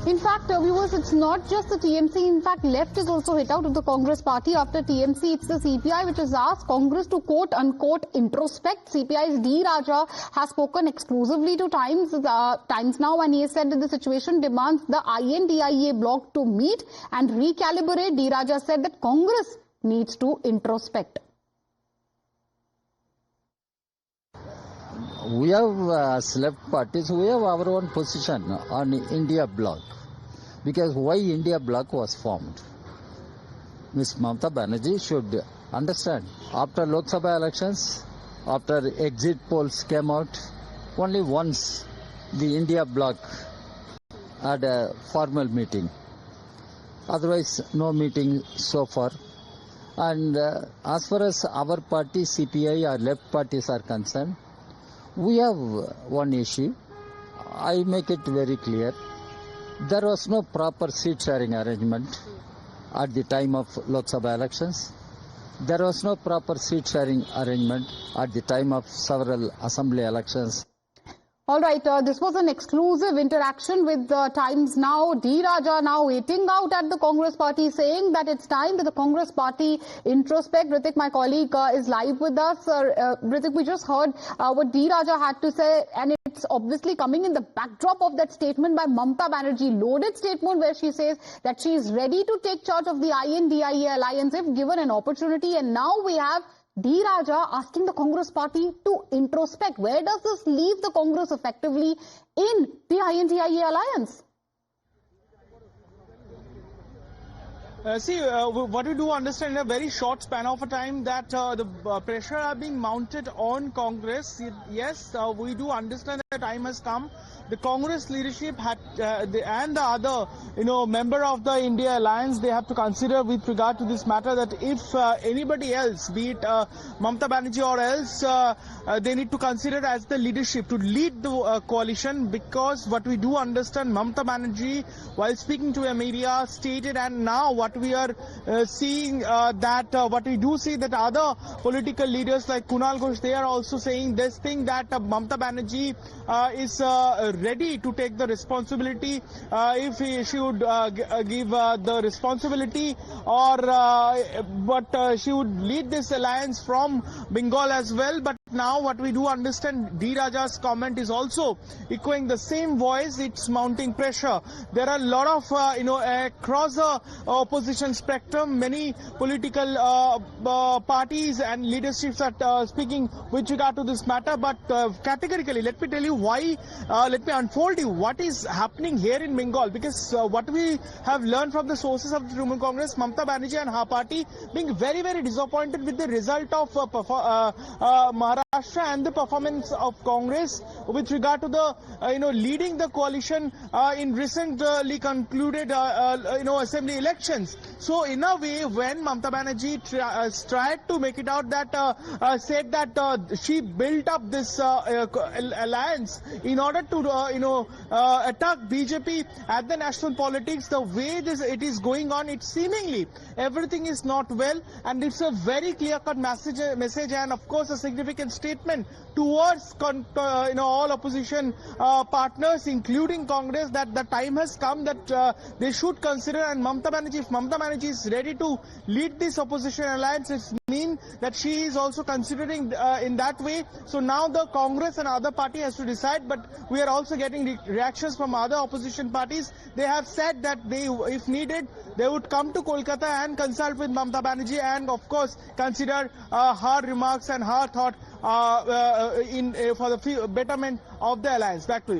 In fact, viewers, it's not just the TMC. In fact, left is also hit out of the Congress party. After TMC, it's the CPI which has asked Congress to quote-unquote introspect. CPI's D. Raja has spoken exclusively to Times Now, and he has said that the situation demands the INDIA bloc to meet and recalibrate. D. Raja said that Congress needs to introspect. We have as left parties, we have our own position on India bloc, because why India bloc was formed. Ms. Mamata Banerjee should understand, after Lok Sabha elections, after exit polls came out, only once the India bloc had a formal meeting. Otherwise, no meeting so far. And as far as our party, CPI, or left parties are concerned, we have one issue. I make it very clear. There was no proper seat sharing arrangement at the time of Lok Sabha elections. There was no proper seat sharing arrangement at the time of several assembly elections. All right, this was an exclusive interaction with Times Now. D. Raja now waiting out at the Congress party, saying that it's time that the Congress party introspect. Ritik, my colleague, is live with us. Ritik, we just heard what D. Raja had to say, and it's obviously coming in the backdrop of that statement by Mamata Banerjee, loaded statement where she says that she is ready to take charge of the INDIA alliance if given an opportunity. And now we have D. Raja asking the Congress party to introspect. Where does this leave the Congress effectively in the INDIA alliance? What we do understand in a very short span of a time that the pressure are being mounted on Congress. Yes, we do understand that time has come. The Congress leadership had and the other, member of the India Alliance, they have to consider with regard to this matter that if anybody else, be it Mamata Banerjee or else, they need to consider as the leadership to lead the coalition, because what we do understand, Mamata Banerjee, while speaking to a media, stated, and now what we are seeing what we do see that other political leaders like Kunal Ghosh, they are also saying this thing that Mamata Banerjee is ready to take the responsibility if she would give the responsibility, or but she would lead this alliance from Bengal as well. But now what we do understand, D. Raja's comment is also echoing the same voice. It's mounting pressure. There are a lot of across the opposition spectrum, many political parties and leaderships are speaking with regard to this matter. But categorically, let me tell you why. Let me unfold you what is happening here in Bengal, because what we have learned from the sources of the Trinamool Congress, Mamata Banerjee and her party being very, very disappointed with the result of Maharashtra and the performance of Congress with regard to the leading the coalition in recently concluded assembly elections. So in a way, when Mamata Banerjee tried to make it out that said that she built up this alliance in order to attack BJP at the national politics, the way it is going on, it's seemingly everything is not well, and it's a very clear-cut message and of course a significant statement towards all opposition partners, including Congress, that the time has come that they should consider. And Mamata Banerjee, if Mamata Banerjee is ready to lead this opposition alliance, it means that she is also considering in that way. So now the Congress and other party has to decide, but we are also getting reactions from other opposition parties. They have said that they, if needed, they would come to Kolkata and consult with Mamata Banerjee and of course consider her remarks and her thought for the betterment of the alliance. Back to you.